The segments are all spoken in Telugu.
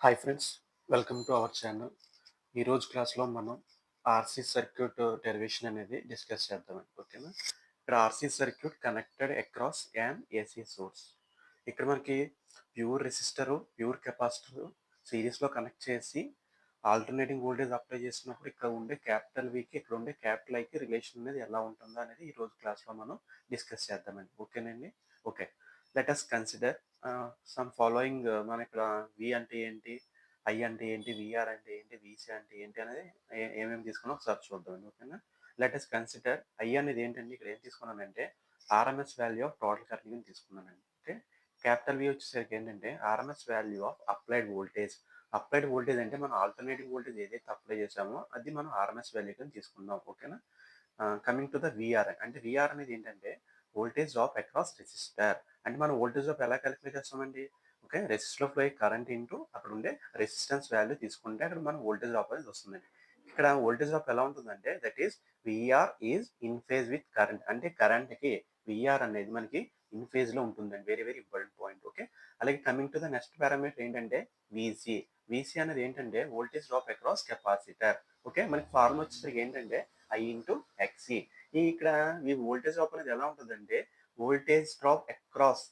Hi friends, welcome to our channel. ఈరోజు క్లాస్లో మనం ఆర్సీ సర్క్యూట్ డెరివేషన్ అనేది డిస్కస్ చేద్దామండి. ఓకేనా? ఇక్కడ RC circuit connected across an AC source. ఇక్కడ మనకి ప్యూర్ రెసిస్టరు, ప్యూర్ కెపాసిటర్ సిరీస్లో కనెక్ట్ చేసి ఆల్టర్నేటింగ్ వోల్టేజ్ అప్లై చేసినప్పుడు ఇక్కడ ఉండే క్యాపిటల్ వికి ఇక్కడ ఉండే క్యాపిటల్ ఐకి రిలేషన్ అనేది ఎలా ఉంటుందో అనేది ఈరోజు క్లాస్లో మనం డిస్కస్ చేద్దామండి. ఓకేనండి? Okay, let us consider some following. మన ఇక్కడ వి అంటే ఏంటి, ఐ అంటే ఏంటి, విఆర్ అంటే ఏంటి, విసి అంటే ఏంటి అనేది ఏమేమి తీసుకున్నా ఒకసారి చూద్దామండి. ఓకేనా? లెట్ అస్ కన్సిడర్ ఐ అనేది ఏంటండి, ఇక్కడ ఏం తీసుకున్నానంటే RMS value of total current తీసుకున్నానండి. ఓకే, క్యాపిటల్ వి వచ్చేసరికి ఏంటంటే RMS value of applied voltage. Applied voltage అంటే మనం ఆల్టర్నేటింగ్ వోల్టేజ్ ఏదైతే అప్లై చేసామో అది మనం ఆర్ఎంఎస్ వాల్యూ కింద తీసుకుందాం. ఓకేనా? కమింగ్ టు ద విఆర్ అంటే విఆర్ అనేది ఏంటంటే వోల్టేజ్ డ్రాప్ అక్రాస్ రెసిస్టర్. అంటే మనం వోల్టేజ్ డ్రాప్ ఎలా క్యాలిక్యులేట్ చేస్తామండి? ఓకే, రెసిస్టర్లో ఫ్లో కరెంట్ ఇంటూ అక్కడ ఉండే రెసిస్టెన్స్ వాల్యూ తీసుకుంటే అక్కడ మనం వోల్టేజ్ డ్రాప్ అనేది వస్తుందండి. ఇక్కడ వోల్టేజ్ డ్రాప్ ఎలా ఉంటుందంటే that is VR is in phase with current. అంటే కరెంట్కి విఆర్ అనేది మనకి ఇన్ ఫేజ్ లో ఉంటుందండి. Very very important point. Okay, అలాగే coming to the next parameter ఏంటంటే విసి. విసి అనేది ఏంటంటే voltage drop across capacitor. Okay, మనకి ఫార్ములా వచ్చేసరికి ఏంటంటే ఐ ఇంటూ ఎక్సి. ఇక్కడ ఈ వోల్టేజ్ డ్రాప్ అనేది ఎలా ఉంటుందంటే voltage drop across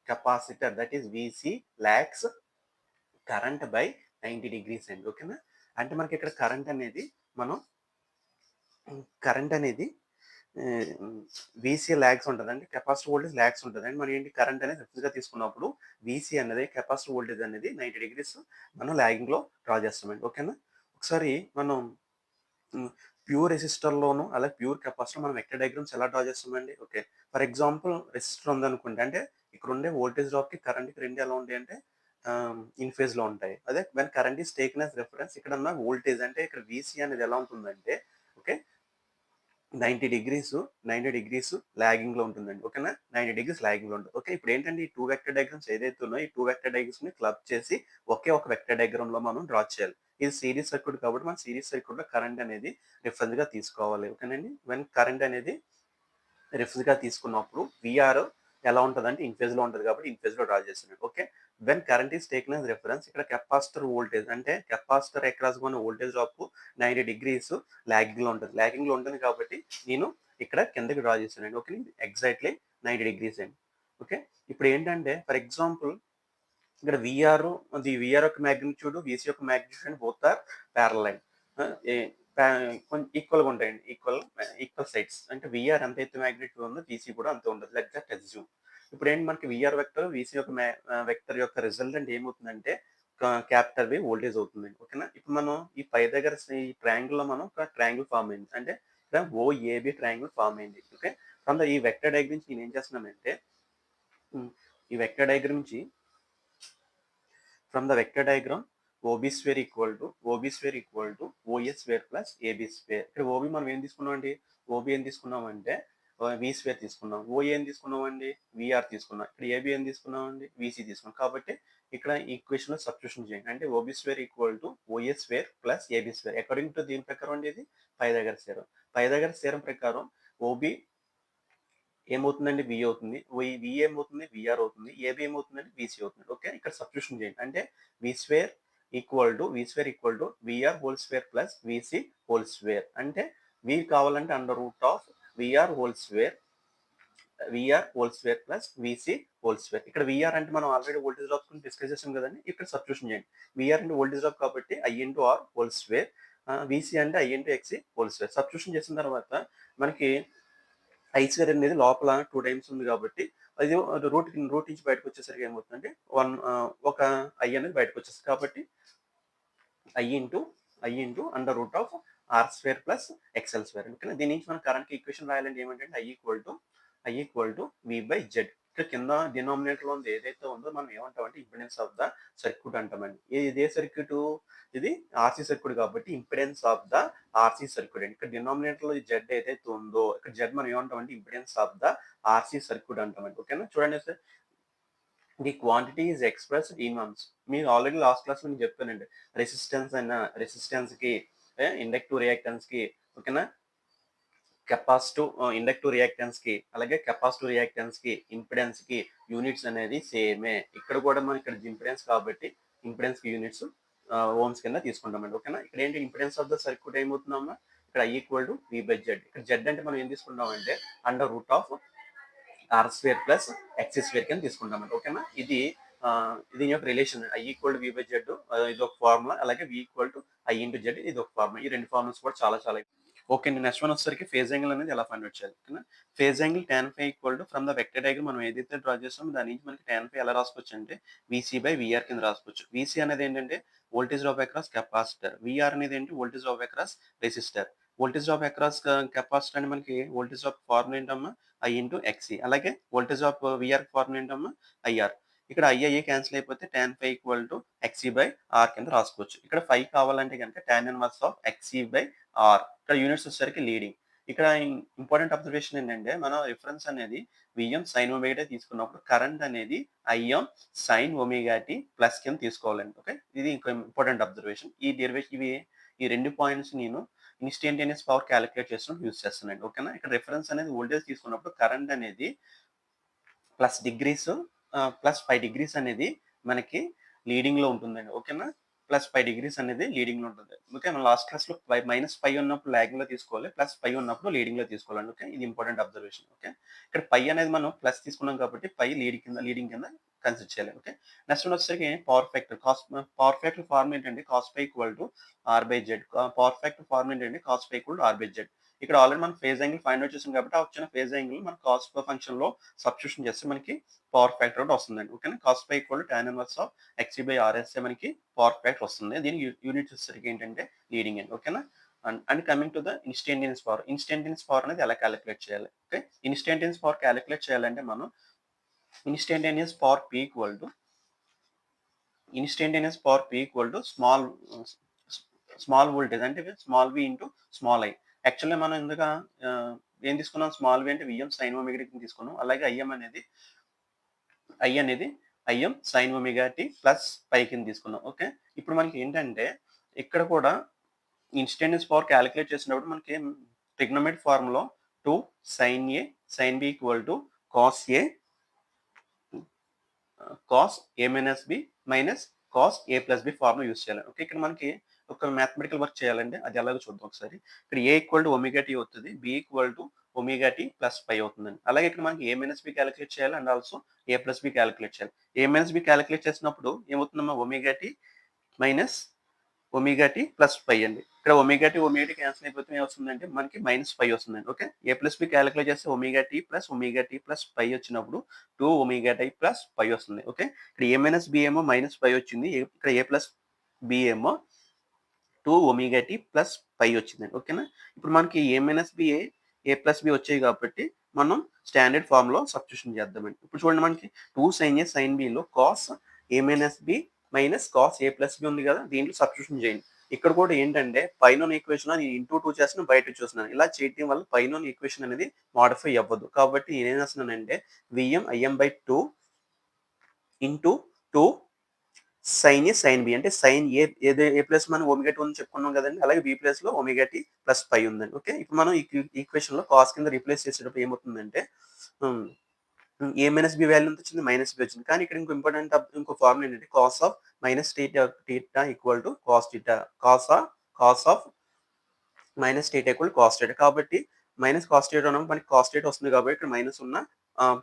capacitor that is VC lakhs current by 90 degrees అండి. ఓకేనా? అంటే మనకి ఇక్కడ కరెంట్ అనేది వీసీ ల్యాగ్స్ ఉంటుంది, అంటే కెపాసిటీ వోల్టేజ్ ల్యాగ్స్ ఉంటుంది. అండ్ మనం ఏంటి కరెంట్ అనేది రిఫరెన్స్గా తీసుకున్నప్పుడు వీసీ అనేది కెపాసిటీ వోల్టేజ్ అనేది 90 డిగ్రీస్ మనం ల్యాగింగ్లో డ్రా చేస్తామండి. ఓకేనా? ఒకసారి మనం ప్యూర్ రెసిస్టర్లోను అలాగే ప్యూర్ కెపాసిటర్ మనం వెక్టర్ డయాగ్రామ్స్ ఎలా డ్రా చేస్తామండి? ఓకే, ఫర్ ఎగ్జాంపుల్ రెసిస్టర్ ఉందనుకోండి, అంటే ఇక్కడ ఉండే వోల్టేజ్ డ్రాప్కి కరెంట్కి రెండు ఎలా ఉంటాయి అంటే ఇన్ ఫేజ్లో ఉంటాయి. అదే when current is taken as reference ఇక్కడ ఉన్న వోల్టేజ్ అంటే ఇక్కడ వీసీ అనేది ఎలా ఉంటుందంటే ఓకే 90 డిగ్రీస్ లాగింగ్ లో ఉంటుందండి. ఓకేనా? 90 డిగ్రీస్ లాగింగ్ లో ఉంటుంది. ఓకే, ఇప్పుడు ఏంటంటే ఈ టూ వెక్టర్ డయాగ్రామ్స్ ఏదైతే ఉన్నాయో ఈ టూ వెక్టర్ డయాగ్రామ్స్ ని క్లబ్ చేసి ఒకే ఒక వెక్టర్ డయాగ్రామ్ లో మనం డ్రా చేయాలి. ఇది సిరీస్ సర్క్యూట్ కాబట్టి మనం సిరీస్ సర్క్యూట్ లో కరెంట్ అనేది రిఫరెన్స్ గా తీసుకోవాలి. ఓకేనండి? వెన్ కరెంట్ అనేది రిఫరెన్స్ గా తీసుకున్నప్పుడు విఆర్ ఎలా ఉంటుంది అంటే ఇన్ ఫేజ్ లో ఉంటుంది కాబట్టి ఇన్ ఫేజ్ లో డ్రా చేస్తున్నాడు. Okay, when current is taken as reference ఇక్కడ కెపాసిటర్ వోల్టేజ్ అంటే కెపాసిటర్ అక్రాస్ ఉన్న వోల్టేజ్ డ్రాప్ 90 డిగ్రీస్ లాగింగ్ లో ఉంటుంది. లాగింగ్ లో ఉంటుంది కాబట్టి నేను ఇక్కడ కిందకి డ్రా చేశానండి. ఓకే, ఎగ్జాక్ట్లీ 90 డిగ్రీస్ అండి. ఓకే, ఇప్పుడు ఏంటంటే ఫర్ ఎగ్జాంపుల్ ఇక్కడ విఆర్ యొక్క మ్యాగ్నిట్యూడ్ విసి యొక్క magnitude and both are parallel, కొంచెం ఈక్వల్గా ఉంటాయండి. ఈక్వల్ సైడ్స్ అంటే విఆర్ ఎంత అయితే మ్యాగ్నిట్యూడ్ ఉందో విసి కూడా అంతే ఉంటుంది. Let that assume. ఇప్పుడు ఏంటి మనకి విఆర్ వెక్టర్ విసి యొక్క వెక్టర్ యొక్క రిజల్టెంట్ ఏమవుతుందంటే క్యాపిటల్ వి వోల్టేజ్ అవుతుంది. ఓకేనా? ఇప్పుడు మనం ఈ పై దగ్గర ఈ ట్రయాంగిల్ లో మనం ఒక ట్రయాంగిల్ ఫామ్ అయింది, అంటే ఇక్కడ ఓఏబి ట్రయాంగిల్ ఫామ్ అయింది. ఓకే, ఫ్రమ్ ద ఈ వెక్టర్ డయాగ్రమ్ నుంచి నేను ఏం చేస్తున్నానంటే ఈ వెక్టర్ డయాగ్రమ్ నుంచి from the vector diagram OB square equal to OS square plus AB square. ఇక్కడ ఓబీ మనం ఏం తీసుకున్నామండి? ఓబీ ఏం తీసుకున్నామంటే వి స్క్వేర్ తీసుకున్నాం. ఓఏ ఏం తీసుకున్నామండి? విఆర్ తీసుకున్నాం. ఇక్కడ ఏబీ ఏం తీసుకున్నామండి? విసి తీసుకున్నాం. కాబట్టి ఇక్కడ ఈక్వేషన్ లో సబ్స్టిట్యూషన్ చేయండి. అంటే OB square equal to OS square plus AB square. According to దీని ప్రకారం అండి ఇది పైథాగరస్ థీరం. పైథాగరస్ థీరం ప్రకారం ఓబీ ఏమవుతుందండి? వి అవుతుంది. వి ఏమవుతుంది? విఆర్ అవుతుంది. ఏబి ఏమవుతుందండి? విసి అవుతుంది. ఓకే, ఇక్కడ సబ్స్టిట్యూషన్ చేయండి. అంటే V square equal to VR whole square plus VC whole square. అంటే వి కావాలంటే under root of VR whole square plus VC whole square. ఇక్కడ విఆర్ అంటే మనం ఆల్రెడీ వోల్టేజ్ డ్రాప్ గురించి డిస్కస్ చేసాం కదండి. ఇక్కడ సబ్స్టిట్యూషన్ చేయండి. విఆర్ అంటే వోల్టేజ్ డ్రాప్ కాబట్టి I into R whole square, VC అంటే I into XC whole square. Substitution చేసిన తర్వాత మనకి ఐ స్క్వేర్ అనేది లోపల 2 టైమ్స్ ఉంది కాబట్టి అది రూట్ నుంచి బయటకు వచ్చేసరికి ఏమవుతుందంటే ఒక ఐ అనేది బయటకు వచ్చేస్తుంది. కాబట్టి I into under root of R square plus XL square. Okay, దీని నుంచి మనం కరెంట్ ఈక్వేషన్ రాయాలంటే ఏమంటే I equal to V by Z. ఇక్కడ కింద డినామినేటర్ లో ఉంది ఏదైతే ఉందో మనం ఏమంటామంటే ఇంపిడెన్స్ ఆఫ్ ద సర్క్యూట్ అంటామండి. ఇదే సర్క్యూట్, ఇది ఆర్సీ సర్క్యూట్ కాబట్టి impedance of the RC circuit అండి. ఇక్కడ డినామినేటర్ లో జెడ్ ఏదైతే ఉందో ఇక్కడ జెడ్ మనం ఏమంటామంటే impedance of the RC circuit అంటామండి. ఓకేనా? చూడండి sir, the quantity is expressed in ohms. మీరు ఆల్రెడీ లాస్ట్ క్లాస్ లో నేను చెప్పానండి, రెసిస్టెన్స్ కి ఇండక్టివ్ రియాక్టెన్స్ కి ఓకేనా కెపాసిటివ్ ఇండక్టివ్ రియాక్టెన్స్ కి అలాగే కెపాసిటివ్ రియాక్టెన్స్ కి ఇంపిడెన్స్ కి యూనిట్స్ అనేది సేమే. ఇక్కడ కూడా మనం ఇక్కడ ఇంపిడెన్స్ కాబట్టి ఇంపిడెన్స్ యూనిట్స్ ఓమ్స్ కింద తీసుకుంటామండి. ఓకేనా. ఇక్కడ ఏంటి ఇంపిడెన్స్ ఆఫ్ ద సర్క్యూట్ ఏమవుతుందమ్మా, ఇక్కడ I equal to V by Z. ఇక్కడ జెడ్ అంటే మనం ఏం తీసుకుంటామంటే under root of R square plus X square కింద తీసుకుంటామండి. ఓకేనా. ఇది దీని యొక్క relation I equal to V by Z ఇది ఒక ఫార్ములా, అలాగే V equal to I into Z ఇది ఒక ఫార్ములా. ఈ రెండు ఫార్ములాస్ కూడా చాలా చాలా ఓకే అండి. నెక్స్ట్ వన్ వచ్చేసరికి ఫేజ్ యాంగిల్ అనేది ఎలా ఫైండ్ అవుట్ చేయాలి. ఓకేనా. Phase angle tan phi equal to from the vector diagram మనం ఏదైతే డ్రా చేస్తామో దాని నుంచి మనకి tan ఫై ఎలా రాసుకోవచ్చు అంటే VC బై VR కింద రాసుకోవచ్చు. VC అనేది ఏంటంటే voltage drop across capacitor, VR అనేది ఏంటి voltage drop across resistor. Voltage drop across capacitor అంటే మనకి వోల్టేజ్ డ్రాప్ ఫార్ములా ఏంటమ్మా I ఇంటూ XC, అలాగే వోల్టేజ్ ఆఫ్ VR ఫార్ములా ఏంటమ్మా IR. ఇక్కడ ఐ క్యాన్సిల్ అయిపోతే tan phi equal to XC by R కింద రాసుకోవచ్చు. ఇక్కడ ఫై కావాలంటే కనుక tan inverse of XC by R. ఇక్కడ యూనిట్స్ వచ్చేసరికి లీడింగ్. ఇక్కడ ఇంపార్టెంట్ అబ్జర్వేషన్ ఏంటంటే మనం రిఫరెన్స్ అనేది విఎం సైన్ ఒమేగా తీసుకున్నప్పుడు కరెంట్ అనేది IM sine omega tea plus కింద తీసుకోవాలండి. ఓకే, ఇది ఇంకో ఇంపార్టెంట్ అబ్జర్వేషన్. ఈ డెరివేషన్ ఈ రెండు పాయింట్స్ నేను ఇన్స్టంటేనియస్ పవర్ క్యాలిక్యులేట్ చేసినప్పుడు యూజ్ చేస్తున్నాను. ఓకేనా. ఇక్కడ రిఫరెన్స్ అనేది వోల్టేజ్ తీసుకున్నప్పుడు కరెంట్ అనేది ప్లస్ డిగ్రీస్ ప్లస్ 5 డిగ్రీస్ అనేది మనకి లీడింగ్ లో ఉంటుందండి. ఓకేనా. ప్లస్ 5 డిగ్రీస్ అనేది లీడింగ్ లో ఉంటుంది. ఓకే, మనం లాస్ట్ క్లాస్ లో -5 ఉన్నప్పుడు లాగింగ్ లో తీసుకోవాలి, +5 ఉన్నప్పుడు లీడింగ్ లో తీసుకోవాలండి. ఓకే, ఇది ఇంపార్టెంట్ అబ్జర్వేషన్. ఓకే, ఇక్కడ పై అనేది మనం ప్లస్ తీసుకున్నాం కాబట్టి పై లీడింగ్ కింద కన్సిడర్ చేయాలి. ఓకే, నెక్స్ట్ వచ్చేసరికి power factor power factor form ఏంటంటే cos phi equal to R by Z. Power factor form ఏంటంటే cos phi equal to R by Z. ఇక్కడ ఆల్రెడీ మనం ఫేజ్ యాంగిల్ ఫైండ్ అవుట్ చేసాం కాబట్టి ఆ వచ్చిన ఫేజ్ యాంగిల్ మన కాస్ ఫంక్షన్ లో సబ్స్టిట్యూషన్ చేస్తే మనకి పవర్ ఫ్యాక్టర్ ఒకటి వస్తుందండి. ఓకేనా. Cos phi equal to tan inverse of XC by RS మనకి పవర్ ఫ్యాక్టర్ వస్తుంది. దీని యూనిట్ వచ్చేసరికి ఏంటంటే లీడింగ్ అండి. ఓకేనా. And coming to the instantaneous power. Instantaneous power అనేది ఎలా క్యాలిక్యులేట్ చేయాలి. ఓకే, ఇన్స్టంటేనియస్ పవర్ క్యాలిక్యులేట్ చేయాలంటే మనం instantaneous power P equal to small voltage అంటే small v into small i. Actually మనం ఇందుగా ఏం తీసుకున్నాం, స్మాల్ v అంటే విఎం సైన్ ఒమేగా టీ తీసుకున్నాం, అలాగే I అనేది IM sine omega tea plus phi కింద తీసుకున్నాం. ఓకే, ఇప్పుడు మనకి ఏంటంటే ఇక్కడ కూడా ఇన్స్టంటేనియస్ పవర్ క్యాలిక్యులేట్ చేసినప్పుడు మనకి trigonometric formula 2 sin A sin B equal to cos A cos A minus B minus cos A plus B formula use చేయాలి. ఓకే, ఇక్కడ మనకి ఒక మ్యాథమెటికల్ వర్క్ చేయాలండి, అది ఎలాగో చూద్దాం ఒకసారి. ఇక్కడ A equal to omega T అవుతుంది, B equal to omega tea plus phi అవుతుందండి. అలాగే ఇక్కడ మనకి A మైనస్ B క్యాలిక్యులేట్ చేయాలి and also A plus B calculate చేయాలి. A మైనస్ B క్యాలిక్యులేట్ చేసినప్పుడు ఏమవుతుందమ్మా omega T minus omega tea plus phi అండి. ఇక్కడ ఒమేగా టీ క్యాన్సిల్ అయిపోతే ఏమొస్తుందంటే మనకి -5 వస్తుందండి. Okay, A plus B calculate చేస్తే ఒమేగా టీ ప్లస్ పై వచ్చినప్పుడు 2 ఒమేగా టీ ప్లస్ పై వస్తుంది. ఓకే, ఇక్కడ A మైనస్ బి ఏమో -5 వచ్చింది, ఇక్కడ A ప్లస్ బి ఏమో 2 ఒమేగా టీ ప్లస్ పై వచ్చిందండి. ఓకేనా. ఇప్పుడు మనకి A minus B A plus B వచ్చాయి కాబట్టి మనం స్టాండర్డ్ ఫార్మ్ లో సబ్స్టిట్యూషన్ చేద్దామండి. ఇప్పుడు చూడండి మనకి 2 sin A sin B లో cos A minus B minus cos A plus B ఉంది కదా, దీంట్లో సబ్స్టిట్యూషన్ చేయండి. ఇక్కడ కూడా ఏంటంటే పైన ఈక్వేషన్ నేను ఇంటూ 2 చేస్తున్నాను, బయట చూస్తున్నాను. ఇలా చేయడం వల్ల పైన ఈక్వేషన్ అనేది మాడిఫై అవ్వదు. కాబట్టి నేను ఏం చేస్తున్నానంటే VM IM by 2 into 2 sine A sine B అంటే సైన్ ఏ ప్లస్ మనం ఒమేగా టీ ఉందని చెప్పుకున్నాం కదండి, అలాగే బి ప్లస్ లో ఒమేగా టీ ప్లస్ పై ఉందండి. ఓకే, ఇప్పుడు మనం ఈ ఈక్వేషన్ లో కాస్ కింద రీప్లేస్ చేసేటప్పుడు ఏమవుతుందంటే ఏ మైనస్ బి వాల్యూ ఎంత వచ్చింది, -b వచ్చింది. కానీ ఇక్కడ ఇంకో ఫార్ములా ఏంటంటే cos of minus theta equal to cos theta, cos of minus theta equal cos theta. కాబట్టి మైనస్ కాస్ టీటా ఉన్నప్పుడు మనకి కాస్ టీటా వస్తుంది కాబట్టి ఇక్కడ మైనస్ ఉన్న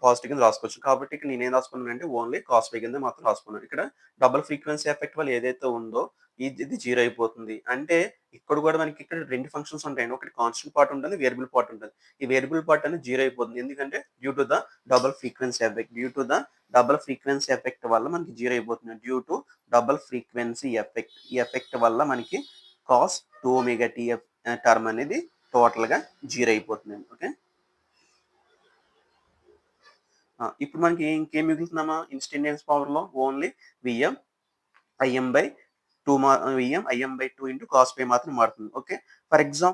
పాజిటివ్ కింద రాసుకోవచ్చు. కాబట్టి ఇక్కడ నేను ఏం రాసుకున్నాను అంటే ఓన్లీ కాస్ పై కింద మాత్రం రాసుకున్నాను. ఇక్కడ డబుల్ ఫ్రీక్వెన్సీ ఎఫెక్ట్ వల్ల ఏదైతే ఉందో ఇది 0 అయిపోతుంది. అంటే ఇక్కడ కూడా మనకి ఇక్కడ రెండు ఫంక్షన్స్ ఉంటాయండి, ఒకటి కాన్స్టెంట్ పార్ట్ ఉంటుంది, వేరియబుల్ పార్ట్ ఉంటుంది. ఈ వేరియబుల్ పార్ట్ అనేది 0 అయిపోతుంది, ఎందుకంటే due to the double frequency effect వల్ల మనకి 0 అయిపోతుంది. Due to double frequency effect, ఈ ఎఫెక్ట్ వల్ల మనకి కాస్ 2 ఒమేగా టీ టర్మ్ అనేది టోటల్ గా 0 అయిపోతుందండి. ఓకే, ఇప్పుడు మనకి ఇంకేం మిగులుతున్నామా ఇన్స్టంటేనియస్ పవర్ లో only VM IM by 2 into cos phi మాత్రం మారుతుంది. Okay, for example